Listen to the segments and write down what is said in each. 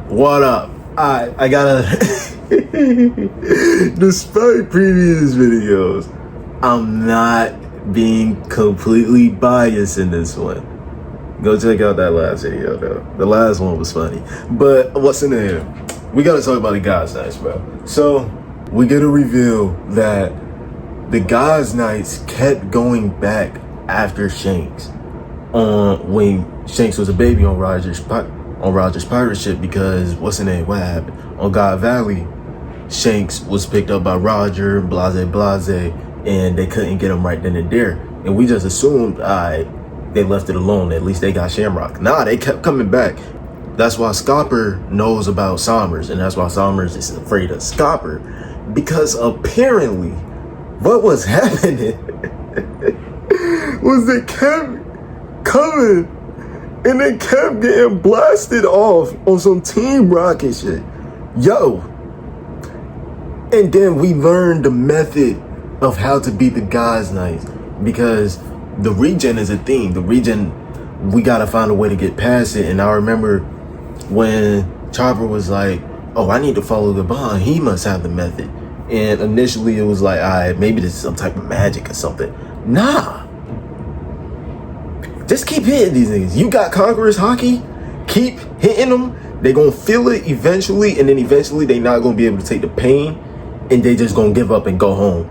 What up? I gotta. Despite previous videos, I'm not being completely biased in this one. Go check out that last video though. The last one was funny. But what's in there? We gotta talk about the guys' nights, bro. So we gotta reveal that the guys' nights kept going back after Shanks when Shanks was a baby on Roger's pirate ship, because what's in it? What happened on God Valley? Shanks was picked up by Roger, blase, and they couldn't get him right then and there, and we just assumed they left it alone. At least they got Shamrock. Nah, they kept coming back. That's why Scopper knows about Sommers, and that's why Sommers is afraid of Scopper, because apparently what was happening was they kept coming and they kept getting blasted off on some Team Rocket shit. Yo. And then we learned the method of how to beat the guys' nights, because the regen is a thing. The regen, we gotta find a way to get past it. And I remember when Chopper was like, oh, I need to follow the bond. He must have the method. And initially it was like, maybe this is some type of magic or something. Nah. Just keep hitting these niggas. You got Conqueror's Haki. Keep hitting them. They gonna feel it eventually, and then eventually they not gonna be able to take the pain, and they just gonna give up and go home.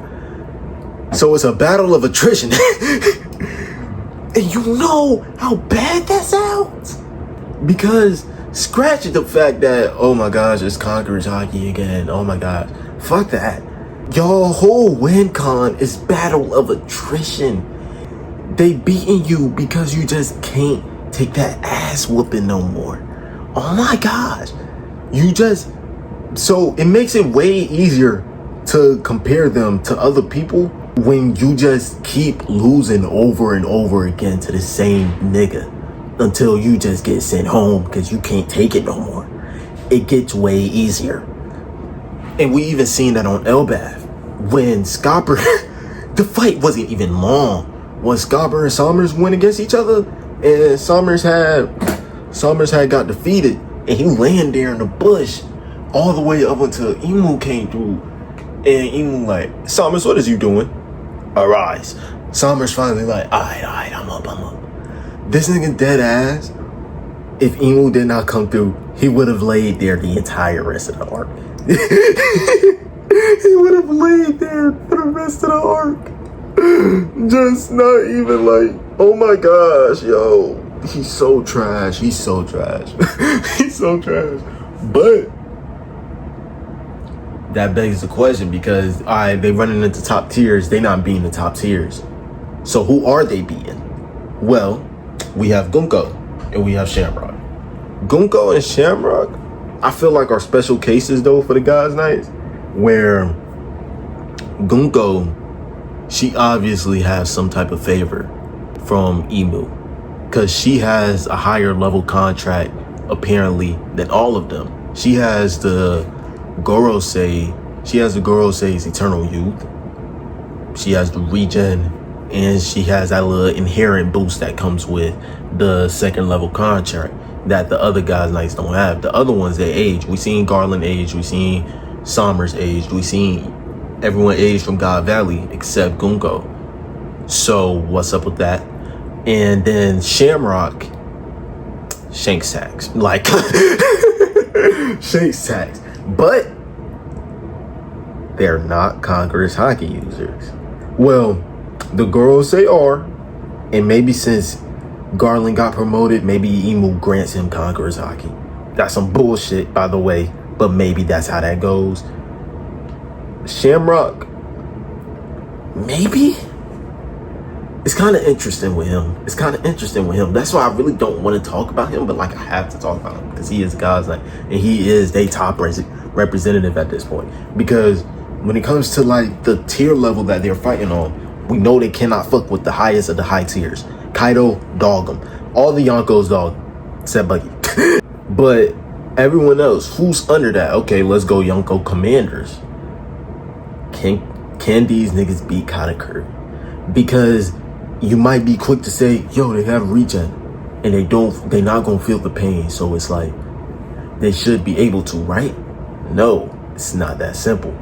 So it's a battle of attrition. And you know how bad that sounds? Because scratch the fact that, oh my gosh, it's Conqueror's Haki again. Oh my gosh. Fuck that. Your whole win con is battle of attrition. They beating you because you just can't take that ass whooping no more. Oh my gosh. So it makes it way easier to compare them to other people when you just keep losing over and over again to the same nigga until you just get sent home because you can't take it no more. It gets way easier. And we even seen that on Elbath when Scopper, the fight wasn't even long. When Scopper and Sommers went against each other, and Sommers had got defeated, and he laying there in the bush all the way up until Emu came through, and Emu like, Sommers, what is you doing? Arise. Sommers finally like, alright, I'm up. This nigga dead ass, if Emu did not come through, he would have laid there the entire rest of the arc. He would have laid there for the rest of the arc. Just not even like, oh my gosh, yo, he's so trash. He's so trash. But that begs the question, because they running into top tiers, they not beating the top tiers. So who are they beating? Well, we have Gunko and we have Shamrock. Gunko and Shamrock, I feel like are special cases though for the guys' nights, where Gunko, she obviously has some type of favor from Emu, because she has a higher level contract apparently than all of them. She has the Gorosei's Eternal Youth. She has the regen, and she has that little inherent boost that comes with the second level contract that the other guys' nights don't have. The other ones, they age. We seen Garland age, we seen Sommers age, we seen everyone age from God Valley except Gunko. So what's up with that? And then Shamrock, Shanks tax. Like Shanks tax. But they're not Conqueror's Haki users. Well, the girls they are, and maybe since Garland got promoted, maybe Emu grants him Conqueror's Haki. That's some bullshit, by the way, but maybe that's how that goes. Shamrock, maybe? It's kind of interesting with him. That's why I really don't want to talk about him, but like I have to talk about him because he is God's like, and he is their top representative at this point. Because when it comes to like the tier level that they're fighting on, we know they cannot fuck with the highest of the high tiers. Kaido, dog him. All the Yonkos dog, except Buggy. But everyone else, who's under that? Okay, let's go Yonko Commanders. Can these niggas beat Katakuri? Because you might be quick to say, yo, they have regen, and they're not gonna feel the pain. So it's like, they should be able to, right? No, it's not that simple.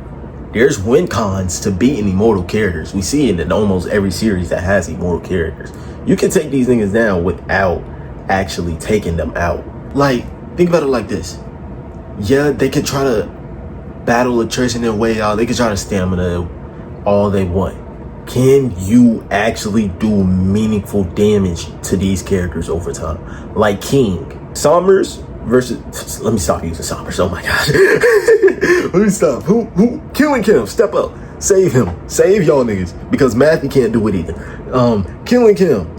There's win cons to beating immortal characters. We see it in almost every series that has immortal characters. You can take these niggas down without actually taking them out. Like, think about it like this. Yeah, they could try to battle attrition their way out. They could try to stamina all they want. Can you actually do meaningful damage to these characters over time? Like King. Sombers versus... Let me stop using Sombers. Oh my god. Let me stop. Who? Killing Kim. Step up. Save him. Save y'all niggas. Because Matthew can't do it either. Killing Kim.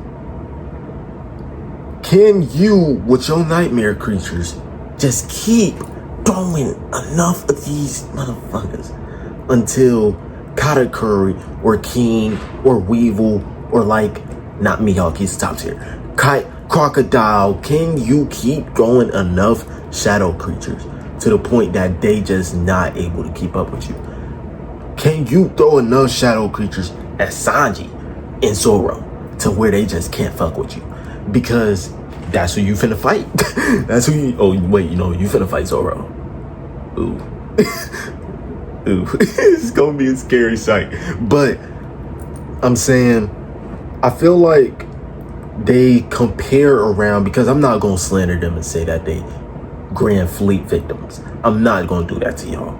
Can you, with your nightmare creatures, just keep throwing enough of these motherfuckers until Katakuri or King or Weevil or like, not Mihawk, he's top tier, Crocodile, can you keep throwing enough shadow creatures to the point that they just not able to keep up with you? Can you throw enough shadow creatures at Sanji and Zoro to where they just can't fuck with you? Because that's who you finna fight. That's who you, oh wait, you finna fight Zoro. Ooh. Ooh. It's gonna be a scary sight. But I'm saying, I feel like they compare around, because I'm not gonna slander them and say that they Grand Fleet victims. I'm not gonna do that to y'all.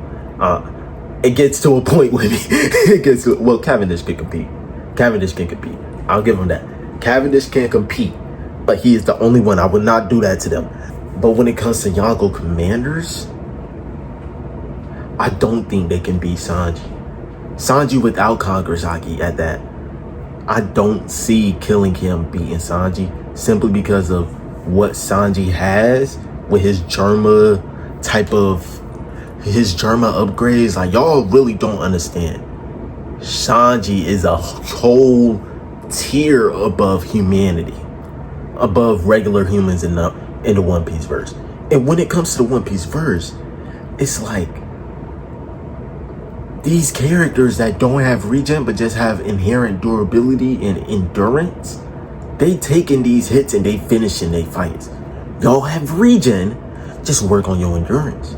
It gets to a point with me. It gets to, well, Cavendish can compete. I'll give him that. Cavendish can compete, but he is the only one. I would not do that to them. But when it comes to Yonko commanders, I don't think they can beat Sanji. Sanji without Kangasaki at that. I don't see Killing him beating Sanji simply because of what Sanji has with his Germa upgrades. Like, y'all really don't understand. Sanji is a whole tier above humanity, above regular humans in the One Piece verse. And when it comes to the One Piece verse, it's like these characters that don't have regen but just have inherent durability and endurance, they taking these hits and they finishing their fights. Y'all have regen, just work on your endurance.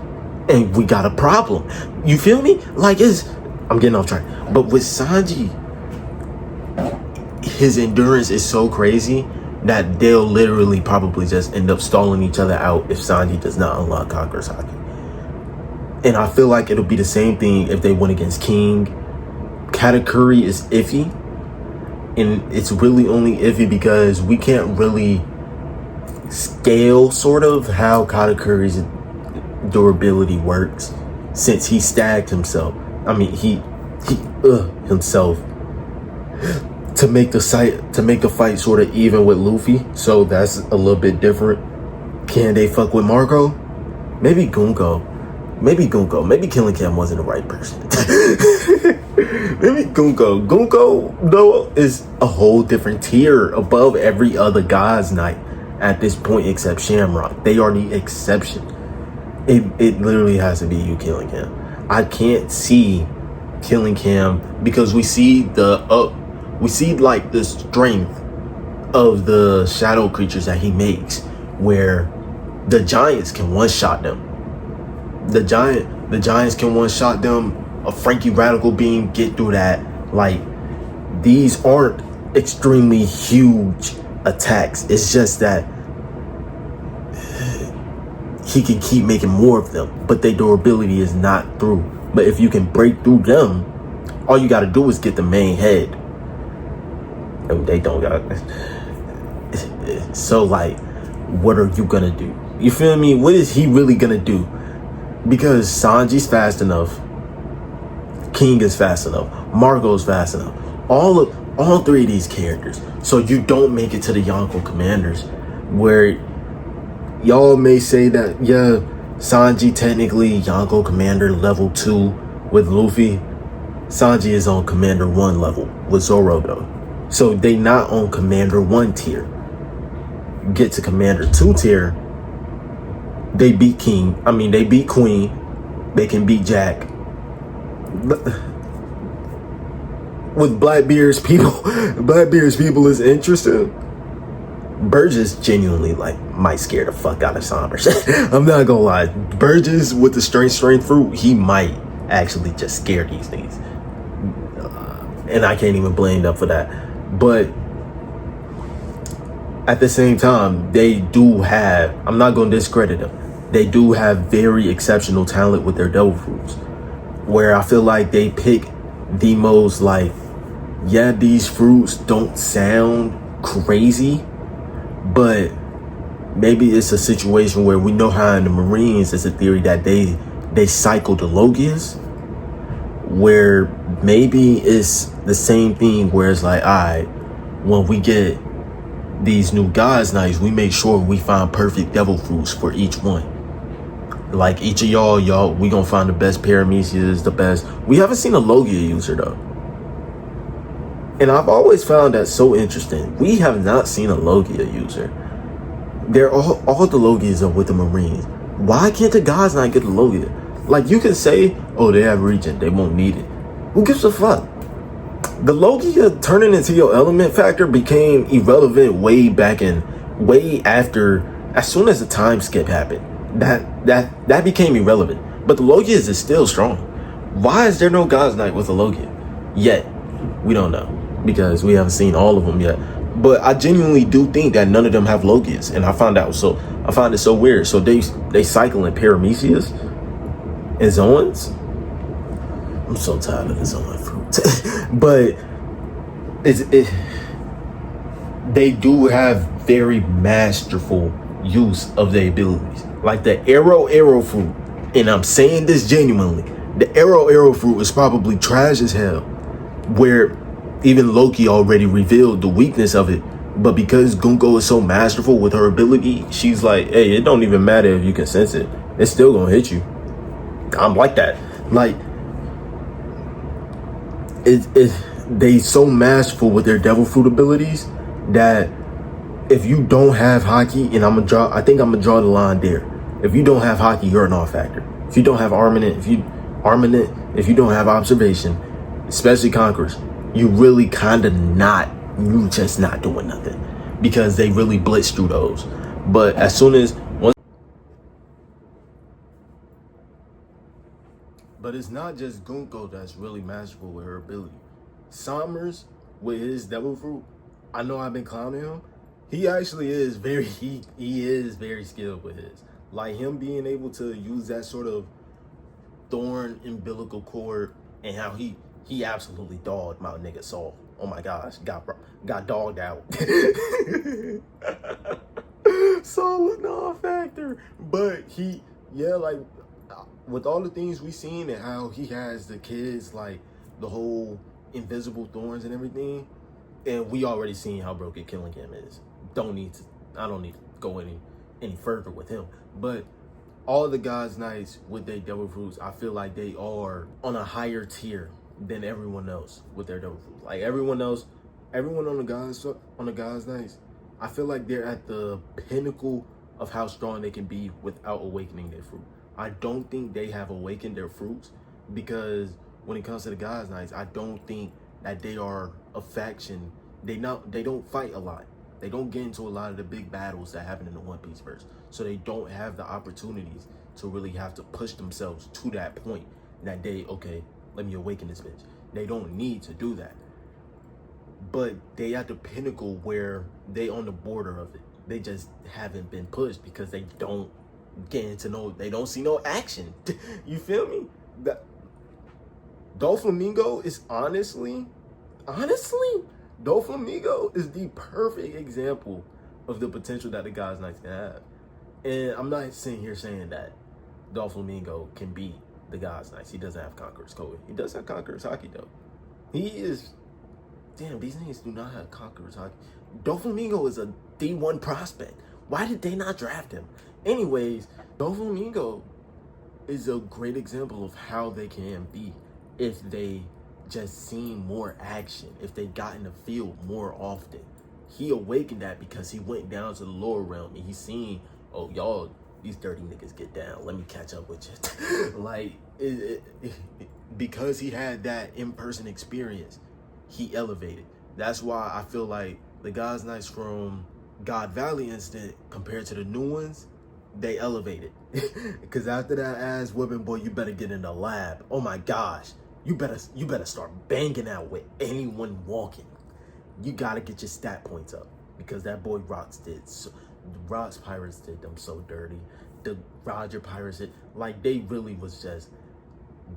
And we got a problem. You feel me? Like, I'm getting off track. But with Sanji, his endurance is so crazy that they'll literally probably just end up stalling each other out if Sanji does not unlock Kangasaki. And I feel like it'll be the same thing if they went against King. Katakuri is iffy. And it's really only iffy because we can't really scale sort of how Katakuri's durability works, since he stacked himself. I mean, he himself to make the fight sort of even with Luffy. So that's a little bit different. Can they fuck with Marco? Maybe Gunko. Maybe Killing Cam wasn't the right person. Maybe Gunko. Gunko, though, is a whole different tier above every other God's Knight at this point except Shamrock. They are the exception. It literally has to be you Killing Cam. I can't see Killing Cam because we see like the strength of the shadow creatures that he makes, where the giants can one-shot them. The giants can one-shot them. A Frankie Radical Beam get through that. Like, these aren't extremely huge attacks. It's just that he can keep making more of them, but their durability is not through. But if you can break through them, all you gotta do is get the main head. And they don't got it. So, like, what are you gonna do? You feel me? What is he really gonna do? Because Sanji's fast enough, King is fast enough, Marco's fast enough, all three of these characters. So you don't make it to the Yonko commanders, where y'all may say that, yeah, Sanji technically Yonko commander level 2 with Luffy. Sanji is on commander 1 level with Zoro though. So they not on commander 1 tier. Get to commander 2 tier, they beat King. I mean, they beat Queen. They can beat Jack. But with Blackbeard's people is interesting. Burgess genuinely like might scare the fuck out of Sombers. I'm not gonna lie. Burgess with the strength fruit, he might actually just scare these things. And I can't even blame them for that. But at the same time, they do have, I'm not gonna discredit them. They do have very exceptional talent with their devil fruits. Where I feel like they pick the most like, yeah, these fruits don't sound crazy, but maybe it's a situation where we know how in the Marines it's a theory that they cycle the Logias, where maybe it's the same thing where it's like, all right, when we get these new God's Knights, we make sure we find perfect devil fruits for each one. Like each of y'all, we gonna find the best Paramecias, the best. We haven't seen a Logia user though. And I've always found that so interesting. We have not seen a Logia user. They're all the Logias are with the Marines. Why can't the God's Knight get a Logia? Like you can say, oh, they have Regent, they won't need it. Who gives a fuck? The Logia turning into your element factor became irrelevant way after, as soon as the time skip happened. That became irrelevant. But the Logias is still strong. Why is there no God's Knight with a Logia? Yet. We don't know. Because we haven't seen all of them yet. But I genuinely do think that none of them have Logias. And I find it so weird. So they cycle in Paramecias and Zoans. I'm so tired of the Zoan fruit. But they do have very masterful use of their abilities. Like the arrow fruit. And I'm saying this genuinely. The arrow fruit is probably trash as hell. Where even Loki already revealed the weakness of it. But because Gunko is so masterful with her ability, she's like, hey, it don't even matter if you can sense it. It's still gonna hit you. I'm like that. Like, they so masterful with their devil fruit abilities that if you don't have hockey, and I think I'm gonna draw the line there. If you don't have hockey, you're an off factor. If you don't have armament, if you don't have observation, especially conquerors, you really you just not doing nothing, because they really blitz through those. But as soon as But it's not just Gunko that's really masterful with her ability. Sommers, with his devil fruit, I know I've been clowning him. He actually is he is very skilled with his. Like him being able to use that sort of thorn umbilical cord, and how he absolutely dogged my nigga Saul. Oh my gosh, got dogged out. Saul is not a factor, but like with all the things we seen and how he has the kids, like the whole invisible thorns and everything, and we already seen how broken Killingham is. I don't need to go any further with him. But all the God's Knights with their devil fruits, I feel like they are on a higher tier than everyone else with their devil fruits. Like everyone on the God's Knights, I feel like they're at the pinnacle of how strong they can be without awakening their fruit. I don't think they have awakened their fruits, because when it comes to the God's Knights, I don't think that they are a faction. They don't fight a lot. They don't get into a lot of the big battles that happen in the One Piece verse. So they don't have the opportunities to really have to push themselves to that point that okay, let me awaken this bitch. They don't need to do that. But they at the pinnacle where they on the border of it. They just haven't been pushed because they don't they don't see no action. You feel me? Doflamingo is honestly, Doflamingo is the perfect example of the potential that the God's Knights can have. And I'm not sitting here saying that Doflamingo can beat the God's Knights. He doesn't have Conqueror's Code. He does have Conqueror's Haki though. He is, damn, these niggas do not have Conqueror's Haki. Doflamingo is a D1 prospect. Why did they not draft him? Anyways, Doflamingo is a great example of how they can be if they just seen more action, if they got in the field more often. He awakened that because he went down to the lower realm and he seen, oh, y'all, these dirty niggas get down. Let me catch up with you. Like, because he had that in-person experience, he elevated. That's why I feel like the God's Knights from God Valley incident compared to the new ones, they elevated. Because after that ass whipping, boy, you better get in the lab. Oh my gosh, you better start banging out with anyone walking. You gotta get your stat points up because that boy Rocks did. So, the Rocks Pirates did them so dirty. The Roger Pirates did, like, they really was just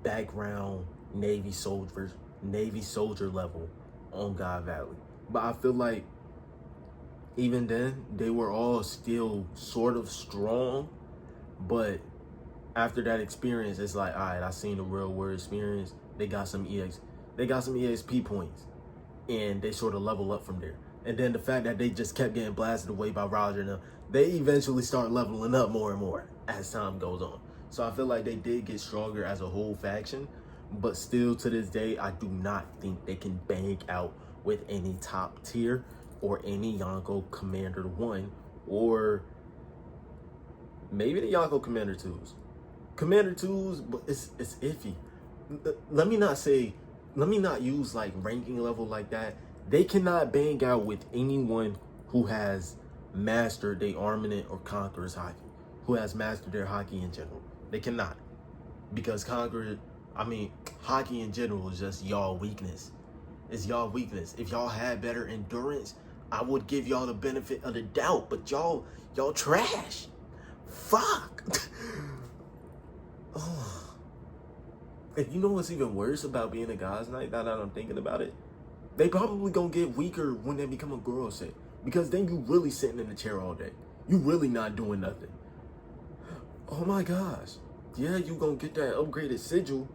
background Navy soldier level on God Valley. But I feel like even then they were all still sort of strong. But after that experience, it's like, all right, I seen the real world experience. They got some EXP points, and they sort of level up from there. And then the fact that they just kept getting blasted away by Roger and them, they eventually start leveling up more and more as time goes on. So I feel like they did get stronger as a whole faction, but still to this day, I do not think they can bang out with any top tier or any Yonko Commander 1 or maybe the Yonko Commander 2s. Commander 2s, but it's iffy. Let me not use like ranking level like that. They cannot bang out with anyone who has mastered their Armament or Conqueror's Haki, who has mastered their Haki in general. They cannot. Because Haki in general is just y'all weakness. It's y'all weakness. If y'all had better endurance, I would give y'all the benefit of the doubt, but y'all trash. Fuck. Oh. And you know what's even worse about being a God's Knight, now that I'm thinking about it? They probably gonna get weaker when they become a girl set. Because then you really sitting in the chair all day. You really not doing nothing. Oh my gosh. Yeah, you gonna get that upgraded sigil,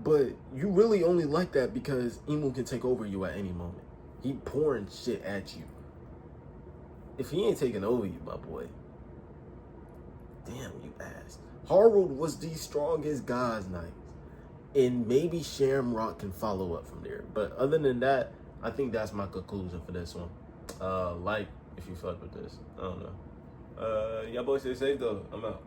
but you really only like that because Emu can take over you at any moment. He pouring shit at you. If he ain't taking over you, my boy, damn you ass. Harold was the strongest God's Knight. And maybe Shamrock can follow up from there. But other than that, I think that's my conclusion for this one. Like if you fuck with this. I don't know. Y'all boys stay safe though. I'm out.